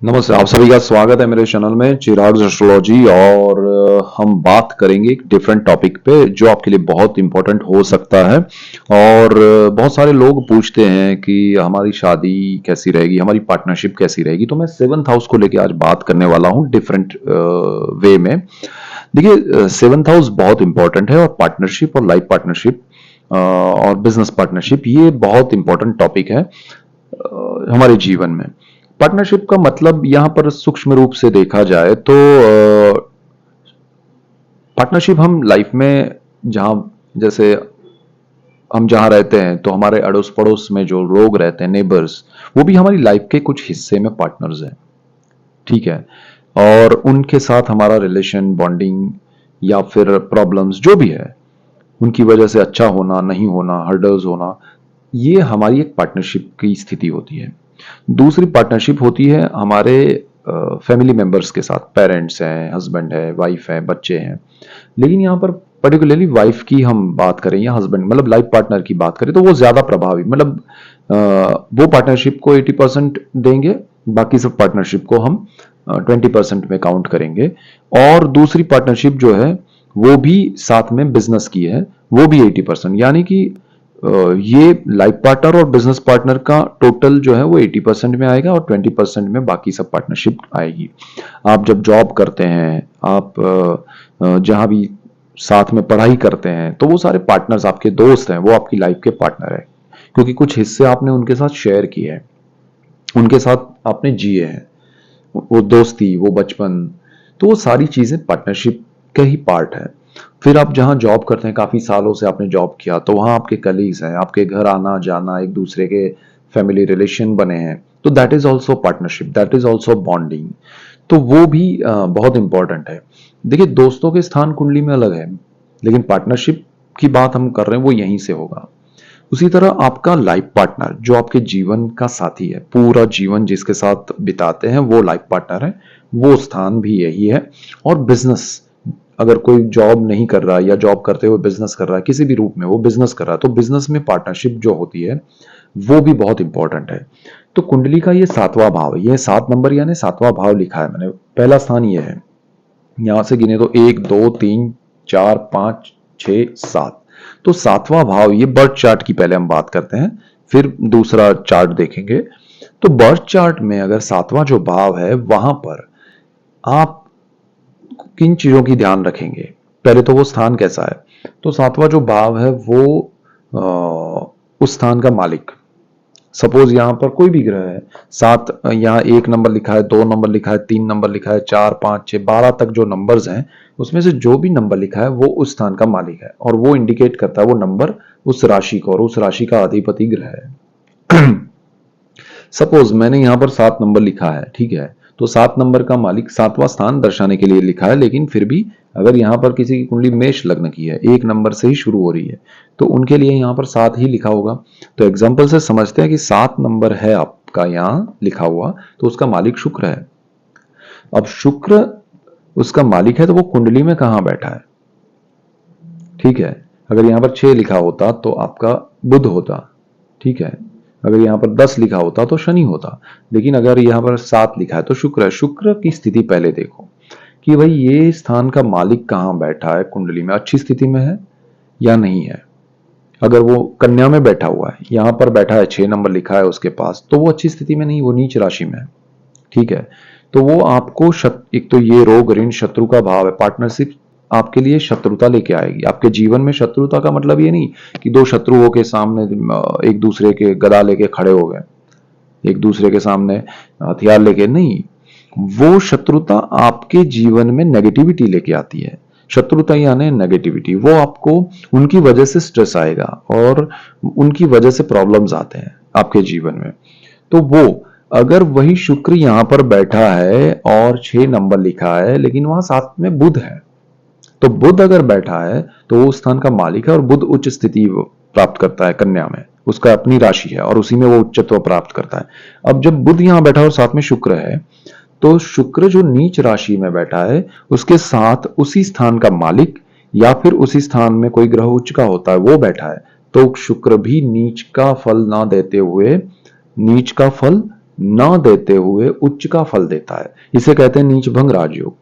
नमस्ते, आप सभी का स्वागत है मेरे चैनल में चिराग एस्ट्रोलॉजी। और हम बात करेंगे एक डिफरेंट टॉपिक पे जो आपके लिए बहुत इंपॉर्टेंट हो सकता है। और बहुत सारे लोग पूछते हैं कि हमारी शादी कैसी रहेगी, हमारी पार्टनरशिप कैसी रहेगी। तो मैं सेवंथ हाउस को लेके आज बात करने वाला हूँ डिफरेंट वे में। देखिए, सेवंथ हाउस बहुत इंपॉर्टेंट है और पार्टनरशिप और लाइफ पार्टनरशिप और बिजनेस पार्टनरशिप ये बहुत इंपॉर्टेंट टॉपिक है हमारे जीवन में। पार्टनरशिप का मतलब यहां पर सूक्ष्म रूप से देखा जाए तो पार्टनरशिप हम लाइफ में जहां जैसे हम जहां रहते हैं तो हमारे अड़ोस पड़ोस में जो लोग रहते हैं, नेबर्स, वो भी हमारी लाइफ के कुछ हिस्से में पार्टनर्स हैं। ठीक है। और उनके साथ हमारा रिलेशन, बॉन्डिंग या फिर प्रॉब्लम्स जो भी है, उनकी वजह से अच्छा होना, नहीं होना, हर्डल्स होना, ये हमारी एक पार्टनरशिप की स्थिति होती है। दूसरी पार्टनरशिप होती है हमारे फैमिली मेंबर्स के साथ। पेरेंट्स हैं, हस्बैंड है, वाइफ है, बच्चे हैं। लेकिन यहाँ पर पर्टिकुलरली वाइफ की हम बात करें या हस्बैंड मतलब लाइफ पार्टनर की बात करें तो वो ज्यादा प्रभावी मतलब वो पार्टनरशिप को 80% देंगे, बाकी सब पार्टनरशिप को हम 20% में काउंट करेंगे। और दूसरी पार्टनरशिप जो है वो भी साथ में बिजनेस की है, वो भी 80%। यानी कि ये लाइफ पार्टनर और बिजनेस पार्टनर का टोटल जो है वो 80% में आएगा और 20% में बाकी सब पार्टनरशिप आएगी। आप जब जॉब करते हैं, आप जहां भी साथ में पढ़ाई करते हैं, तो वो सारे पार्टनर्स आपके दोस्त हैं, वो आपकी लाइफ के पार्टनर है, क्योंकि कुछ हिस्से आपने उनके साथ शेयर किए हैं, उनके साथ आपने जिए हैं। वो दोस्ती, वो बचपन, तो वो सारी चीजें पार्टनरशिप का ही पार्ट है। फिर आप जहां जॉब करते हैं, काफी सालों से आपने जॉब किया, तो वहां आपके कलीग्स हैं, आपके घर आना जाना, एक दूसरे के फैमिली रिलेशन बने हैं, तो that is also partnership, that is also bonding. तो वो भी बहुत इंपॉर्टेंट है। देखिए, दोस्तों के स्थान कुंडली में अलग है, लेकिन पार्टनरशिप की बात हम कर रहे हैं वो यहीं से होगा। उसी तरह आपका लाइफ पार्टनर जो आपके जीवन का साथी है, पूरा जीवन जिसके साथ बिताते हैं, वो लाइफ पार्टनर है, वो स्थान भी यही है। और बिजनेस, अगर कोई जॉब नहीं कर रहा है या जॉब करते हुए बिजनेस कर रहा है, किसी भी रूप में वो बिजनेस कर रहा है, तो बिजनेस में पार्टनरशिप जो होती है वो भी बहुत इंपॉर्टेंट है। तो कुंडली का ये 7वां भाव है, ये 7 नंबर यानी 7वां भाव लिखा है मैंने, पहला स्थान ये है। यहां से गिने तो 1 2 3 4 5 6 7। तो 7वां भाव, ये बर्थ चार्ट की पहले हम बात करते हैं, फिर दूसरा चार्ट देखेंगे। तो बर्थ चार्ट में अगर 7वां जो भाव है वहां पर आप किन चीजों की ध्यान रखेंगे, पहले तो वो स्थान कैसा है। तो 7वां जो भाव है वो उस स्थान का मालिक। सपोज यहां पर कोई भी ग्रह है, सात, यहाँ 1 नंबर लिखा है, 2 नंबर लिखा है, 3 नंबर लिखा है, 4 5 6 12 तक जो नंबर्स हैं, उसमें से जो भी नंबर लिखा है वो उस स्थान का मालिक है, और वो इंडिकेट करता है वो नंबर उस राशि को, और उस राशि का अधिपति ग्रह है। सपोज मैंने यहां पर 7 नंबर लिखा है, ठीक है, तो 7 नंबर का मालिक 7वां स्थान दर्शाने के लिए लिखा है, लेकिन फिर भी अगर यहां पर किसी की कुंडली मेष लग्न की है, 1 नंबर से ही शुरू हो रही है, तो उनके लिए यहां पर 7 ही लिखा होगा। तो एग्जाम्पल से समझते हैं कि 7 नंबर है आपका यहां लिखा हुआ, तो उसका मालिक शुक्र है। अब शुक्र उसका मालिक है, तो वो कुंडली में कहां बैठा है, ठीक है। अगर यहां पर 6 लिखा होता तो आपका बुध होता, ठीक है। अगर यहां पर 10 लिखा होता तो शनि होता, लेकिन अगर यहां पर 7 लिखा है तो शुक्र है। शुक्र की स्थिति पहले देखो कि भाई ये स्थान का मालिक कहां बैठा है, कुंडली में अच्छी स्थिति में है या नहीं है। अगर वो कन्या में बैठा हुआ है, यहां पर बैठा है, 6 नंबर लिखा है उसके पास, तो वो अच्छी स्थिति में नहीं, वो नीच राशि में है, ठीक है। तो वो आपको एक तो ये रोग ऋण शत्रु का भाव है, पार्टनरशिप आपके लिए शत्रुता लेके आएगी आपके जीवन में। शत्रुता का मतलब ये नहीं कि दो शत्रुओं के सामने एक दूसरे के गदा लेके खड़े हो गए, एक दूसरे के सामने हथियार लेके नहीं। वो शत्रुता आपके जीवन में नेगेटिविटी लेके आती है। शत्रुता यानी नेगेटिविटी, वो आपको उनकी वजह से स्ट्रेस आएगा और उनकी वजह से प्रॉब्लम्स आते हैं आपके जीवन में। तो वो अगर वही शुक्र यहां पर बैठा है और 6 नंबर लिखा है, लेकिन वहां साथ में बुध है, तो बुध अगर बैठा है तो वो स्थान का मालिक है, और बुध उच्च स्थिति प्राप्त करता है कन्या में, उसका अपनी राशि है और उसी में वो उच्चत्व प्राप्त करता है। अब जब बुध यहां बैठा और साथ में शुक्र है, तो शुक्र जो नीच राशि में बैठा है उसके साथ उसी स्थान का मालिक या फिर उसी स्थान में कोई ग्रह उच्च का होता है वो बैठा है, तो शुक्र भी नीच का फल ना देते हुए नीच का फल न देते हुए उच्च का फल देता है, इसे कहते हैं नीच भंग राजयोग।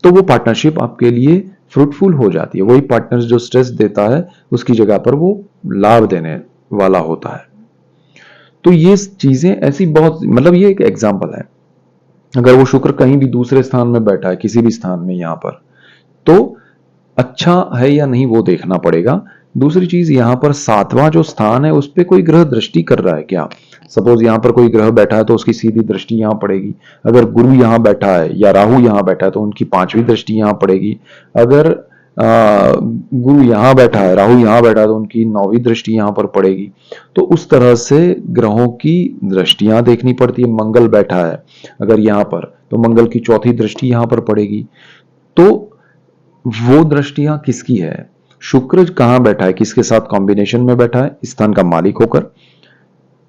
तो वो पार्टनरशिप आपके लिए फ्रूटफुल हो जाती है। वही पार्टनर जो स्ट्रेस देता है उसकी जगह पर वो लाभ देने वाला होता है। तो ये चीजें ऐसी बहुत, मतलब ये एक एग्जाम्पल है। अगर वो शुक्र कहीं भी दूसरे स्थान में बैठा है, किसी भी स्थान में यहां पर, तो अच्छा है या नहीं वो देखना पड़ेगा। दूसरी चीज, यहां पर सातवां जो स्थान है उस पर कोई ग्रह दृष्टि कर रहा है क्या? सपोज यहां पर कोई ग्रह बैठा है तो उसकी सीधी दृष्टि यहां पड़ेगी। अगर गुरु यहां बैठा है या राहु यहां बैठा है तो उनकी पांचवी दृष्टि यहां पड़ेगी। अगर गुरु यहां बैठा है, राहु यहां बैठा है तो उनकी नौवीं दृष्टि यहां पर पड़ेगी। तो उस तरह से ग्रहों की दृष्टियां देखनी पड़ती है। मंगल बैठा है अगर यहां पर, तो मंगल की चौथी दृष्टि यहां पर पड़ेगी। तो वो दृष्टियां किसकी है? शुक्र कहां बैठा है, किसके साथ कॉम्बिनेशन में बैठा है? स्थान का मालिक होकर।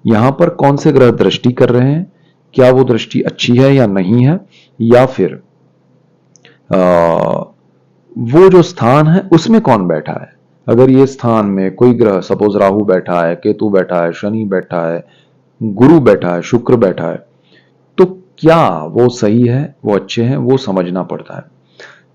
यहां पर कौन से ग्रह दृष्टि कर रहे हैं, क्या वो दृष्टि अच्छी है या नहीं है, या फिर वो जो स्थान है उसमें कौन बैठा है। अगर ये स्थान में कोई ग्रह, सपोज राहु बैठा है, केतु बैठा है, शनि बैठा है, गुरु बैठा है, शुक्र बैठा है, तो क्या वो सही है, वो अच्छे हैं, वो समझना पड़ता है।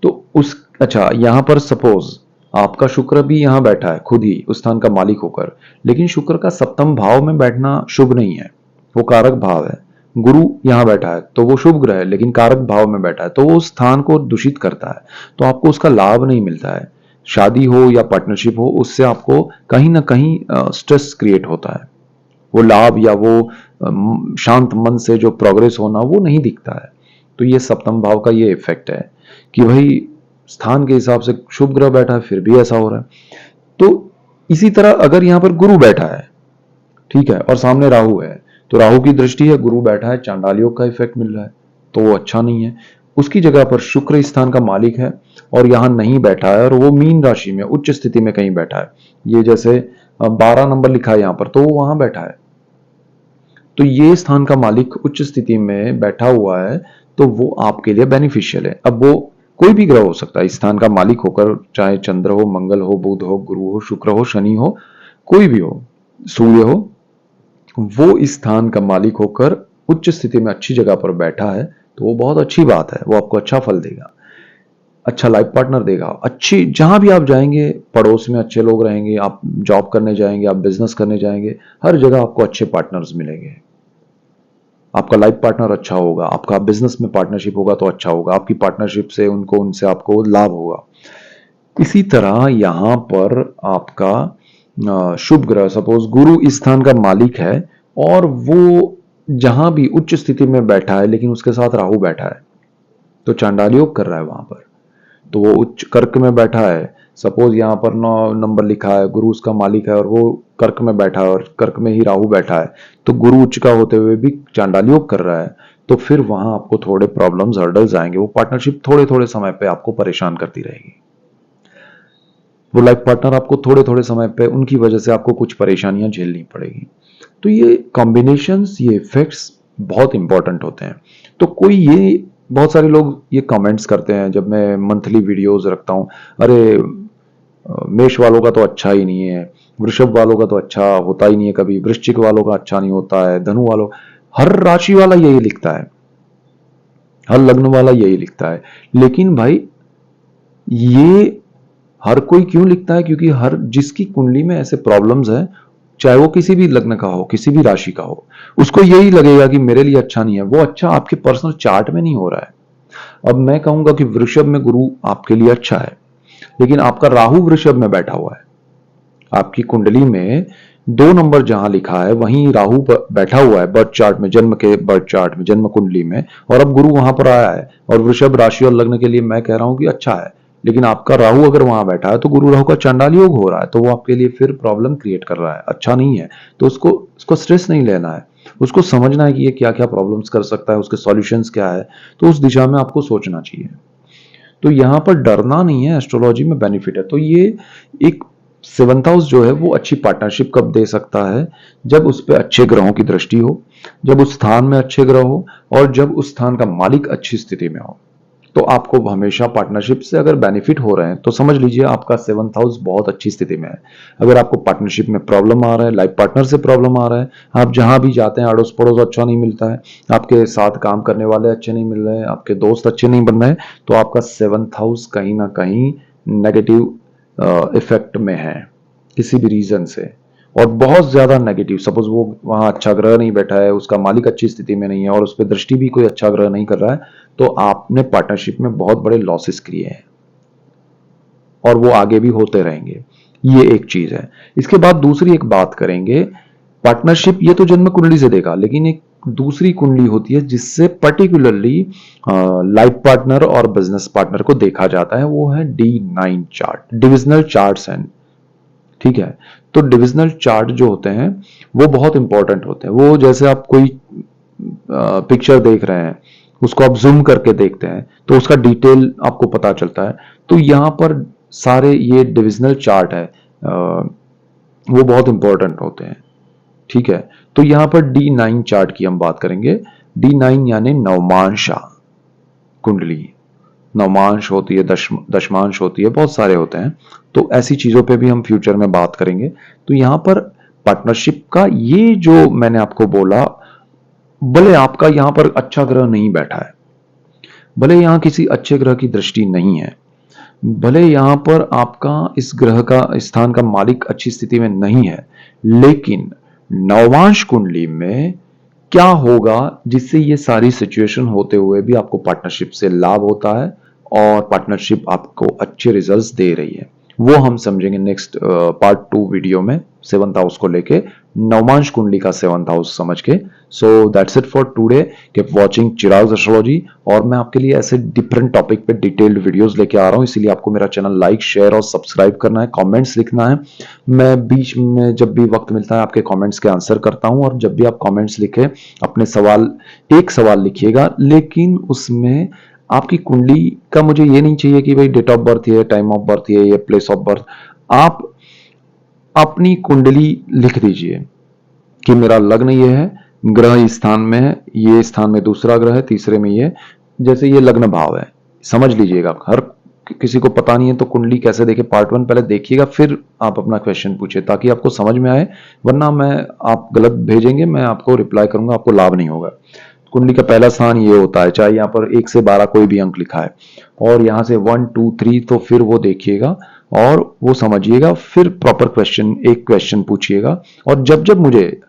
तो उस, अच्छा यहां पर सपोज आपका शुक्र भी यहां बैठा है खुद ही उस स्थान का मालिक होकर, लेकिन शुक्र का सप्तम भाव में बैठना शुभ नहीं है, वो कारक भाव है। गुरु यहां बैठा है तो वो शुभ ग्रह है लेकिन कारक भाव में बैठा है, तो वो उस स्थान को दूषित करता है, तो आपको उसका लाभ नहीं मिलता है। शादी हो या पार्टनरशिप हो, उससे आपको कहीं ना कहीं स्ट्रेस क्रिएट होता है। वो लाभ या वो शांत मन से जो प्रोग्रेस होना वो नहीं दिखता है। तो ये सप्तम भाव का ये इफेक्ट है कि भाई स्थान के हिसाब से शुभ ग्रह बैठा है फिर भी ऐसा हो रहा है। तो इसी तरह अगर यहां पर गुरु बैठा है, ठीक है, और सामने राहु है, तो राहु की दृष्टि है, गुरु बैठा है, चांडाल योग का इफेक्ट मिल रहा है, तो वो अच्छा नहीं है। उसकी जगह पर शुक्र स्थान का मालिक है और यहां नहीं बैठा है और वो मीन राशि में उच्च स्थिति में कहीं बैठा है, ये जैसे 12 नंबर लिखा है यहां पर, तो वो वहां बैठा है, तो ये स्थान का मालिक उच्च स्थिति में बैठा हुआ है, तो वो आपके लिए बेनिफिशियल है। अब वो कोई भी ग्रह हो सकता है स्थान का मालिक होकर, चाहे चंद्र हो, मंगल हो, बुध हो, गुरु हो, शुक्र हो, शनि हो, कोई भी हो, सूर्य हो, वो इस स्थान का मालिक होकर उच्च स्थिति में अच्छी जगह पर बैठा है, तो वो बहुत अच्छी बात है, वो आपको अच्छा फल देगा, अच्छा लाइफ पार्टनर देगा, अच्छी, जहां भी आप जाएंगे पड़ोस में अच्छे लोग रहेंगे, आप जॉब करने जाएंगे, आप बिजनेस करने जाएंगे, हर जगह आपको अच्छे पार्टनर्स मिलेंगे। आपका लाइफ पार्टनर अच्छा होगा, आपका बिजनेस में पार्टनरशिप होगा तो अच्छा होगा, आपकी पार्टनरशिप से उनको, उनसे आपको लाभ होगा। इसी तरह यहां पर आपका शुभ ग्रह, सपोज गुरु इस स्थान का मालिक है और वो जहां भी उच्च स्थिति में बैठा है लेकिन उसके साथ राहु बैठा है, तो चांडाल योग कर रहा है वहां पर, तो वो उच्च कर्क में बैठा है। सपोज यहां पर 9 नंबर लिखा है, गुरु उसका मालिक है और वो कर्क में बैठा है और कर्क में ही राहु बैठा है, तो गुरु उच्च का होते हुए भी चांडाल योग कर रहा है, तो फिर वहां आपको थोड़े प्रॉब्लम्स, हर्डल्स आएंगे। वो पार्टनरशिप थोड़े थोड़े समय पे आपको परेशान करती रहेगी, वो लाइफ पार्टनर आपको थोड़े थोड़े समय पे उनकी वजह से आपको कुछ परेशानियां झेलनी पड़ेगी। तो ये कॉम्बिनेशंस, ये इफेक्ट्स बहुत इंपॉर्टेंट होते हैं। तो कोई ये, बहुत सारे लोग ये कमेंट्स करते हैं जब मैं मंथली वीडियोस रखता हूं, अरे मेष वालों का तो अच्छा ही नहीं है, वृषभ वालों का तो अच्छा होता ही नहीं है कभी, वृश्चिक वालों का अच्छा नहीं होता है, धनु वालों, हर राशि वाला यही लिखता है, हर लग्न वाला यही लिखता है। लेकिन भाई ये हर कोई क्यों लिखता है? क्योंकि हर जिसकी कुंडली में ऐसे प्रॉब्लम्स है, चाहे वो किसी भी लग्न का हो, किसी भी राशि का हो, उसको यही लगेगा कि मेरे लिए अच्छा नहीं है। वो अच्छा आपके पर्सनल चार्ट में नहीं हो रहा है। अब मैं कहूंगा कि वृषभ में गुरु आपके लिए अच्छा है, लेकिन आपका राहु वृषभ में बैठा हुआ है, आपकी कुंडली में 2 नंबर जहां लिखा है वहीं राहु बैठा हुआ है बर्थ चार्ट में, जन्म के बर्थ चार्ट में, जन्म कुंडली में, और अब गुरु वहां पर आया है, और वृषभ राशि और लग्न के लिए मैं कह रहा हूं कि अच्छा है, लेकिन आपका राहु अगर वहां बैठा है तो गुरु राहु का चांडाल योग हो रहा है, तो वो आपके लिए फिर प्रॉब्लम क्रिएट कर रहा है, अच्छा नहीं है। तो उसको स्ट्रेस नहीं लेना है, उसको समझना है कि ये क्या क्या प्रॉब्लम्स कर सकता है, उसके सॉल्यूशंस क्या है, तो उस दिशा में आपको सोचना चाहिए। तो यहां पर डरना नहीं है, एस्ट्रोलॉजी में बेनिफिट है। तो ये एक 7th हाउस जो है वो अच्छी पार्टनरशिप कब दे सकता है? जब उस पर अच्छे ग्रहों की दृष्टि हो, जब उस स्थान में अच्छे ग्रह हो, और जब उस स्थान का मालिक अच्छी स्थिति में हो, तो आपको हमेशा पार्टनरशिप से अगर बेनिफिट हो रहे हैं तो समझ लीजिए आपका 7th हाउस बहुत अच्छी स्थिति में है। अगर आपको पार्टनरशिप में प्रॉब्लम आ रहा है, लाइफ पार्टनर से प्रॉब्लम आ रहा है, आप जहां भी जाते हैं अड़ोस पड़ोस अच्छा नहीं मिलता है, आपके साथ काम करने वाले अच्छे नहीं मिल रहे हैं, आपके दोस्त अच्छे नहीं बन रहे हैं, तो आपका 7th हाउस कहीं ना कहीं नेगेटिव इफेक्ट में है किसी भी रीजन से, और बहुत ज्यादा नेगेटिव। सपोज वो वहां अच्छा ग्रह नहीं बैठा है, उसका मालिक अच्छी स्थिति में नहीं है और उस पर दृष्टि भी कोई अच्छा ग्रह नहीं कर रहा है, तो आपने पार्टनरशिप में बहुत बड़े लॉसेस किए हैं और वो आगे भी होते रहेंगे। ये एक चीज है। इसके बाद दूसरी एक बात करेंगे, पार्टनरशिप ये तो जन्म कुंडली से देखा, लेकिन एक दूसरी कुंडली होती है जिससे पर्टिकुलरली लाइफ पार्टनर और बिजनेस पार्टनर को देखा जाता है, वो है D9 chart, divisional charts and, ठीक है। तो डिविजनल चार्ट जो होते हैं वो बहुत इंपॉर्टेंट होते हैं। वो जैसे आप कोई पिक्चर देख रहे हैं, उसको आप जूम करके देखते हैं तो उसका डिटेल आपको पता चलता है। तो यहां पर सारे ये डिविजनल चार्ट है, वो बहुत इंपॉर्टेंट होते हैं, ठीक है। तो यहां पर D9 चार्ट की हम बात करेंगे। D9 यानी नवमांशा कुंडली, नवमांश होती है, दशमांश होती है, बहुत सारे होते हैं। तो ऐसी चीजों पे भी हम फ्यूचर में बात करेंगे। तो यहां पर पार्टनरशिप का ये जो मैंने आपको बोला, भले आपका यहां पर अच्छा ग्रह नहीं बैठा है, भले यहां किसी अच्छे ग्रह की दृष्टि नहीं है, भले यहां पर आपका इस ग्रह का स्थान का मालिक अच्छी स्थिति में नहीं है, लेकिन नवमांश कुंडली में क्या होगा जिससे ये सारी सिचुएशन होते हुए भी आपको पार्टनरशिप से लाभ होता है और पार्टनरशिप आपको अच्छे रिजल्ट्स दे रही है, वो हम समझेंगे नेक्स्ट पार्ट 2 वीडियो में, 7th हाउस को लेके, नवमांश कुंडली का 7th हाउस समझ के। सो that's it for today, keep watching Chirag astrology. और मैं आपके लिए ऐसे डिफरेंट टॉपिक पे डिटेल्ड वीडियोस लेके आ रहा हूं, इसीलिए आपको मेरा चैनल लाइक, शेयर और सब्सक्राइब करना है, कमेंट्स लिखना है। मैं बीच में जब भी वक्त मिलता है आपके कमेंट्स के आंसर करता हूं, और जब भी आप कमेंट्स लिखे अपने सवाल, एक सवाल लिखिएगा, लेकिन उसमें आपकी कुंडली का मुझे ये नहीं चाहिए कि भाई डेट ऑफ बर्थ है, टाइम ऑफ बर्थ है, या प्लेस ऑफ बर्थ। आप अपनी कुंडली लिख दीजिए कि मेरा लग्न ये है, ग्रह इस स्थान में है, ये स्थान में दूसरा ग्रह है, तीसरे में ये, जैसे ये लग्न भाव है, समझ लीजिएगा। हर किसी को पता नहीं है तो कुंडली कैसे देखे, पार्ट 1 पहले देखिएगा, फिर आप अपना क्वेश्चन पूछिए ताकि आपको समझ में आए, वरना मैं आप गलत भेजेंगे, मैं आपको रिप्लाई करूंगा, आपको लाभ नहीं होगा। कुंडली का पहला स्थान ये होता है, चाहे यहाँ पर 1 से 12 कोई भी अंक लिखा है, और यहाँ से 1 2 3, तो फिर वो देखिएगा और वो समझिएगा, फिर प्रॉपर क्वेश्चन, एक क्वेश्चन पूछिएगा। और जब जब मुझे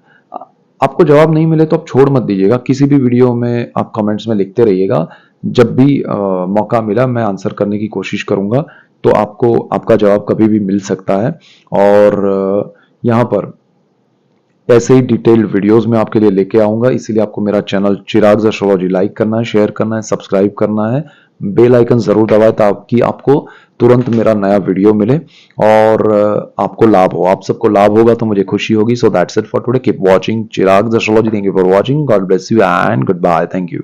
आपको जवाब नहीं मिले तो आप छोड़ मत दीजिएगा, किसी भी वीडियो में आप कमेंट्स में लिखते रहिएगा, जब भी मौका मिला मैं आंसर करने की कोशिश करूंगा। तो आपको आपका जवाब कभी भी मिल सकता है। और यहाँ पर ऐसे ही डिटेल्ड वीडियोस में आपके लिए लेके आऊंगा, इसीलिए आपको मेरा चैनल चिराग एस्ट्रोलॉजी लाइक करना है, शेयर करना है, सब्सक्राइब करना है, बेल आइकन जरूर दबाएं ताकि आपको तुरंत मेरा नया वीडियो मिले और आपको लाभ हो। आप सबको लाभ होगा तो मुझे खुशी होगी। So that's it for today, keep watching Chirag astrology. Thank you for watching, God bless you and goodbye, thank you.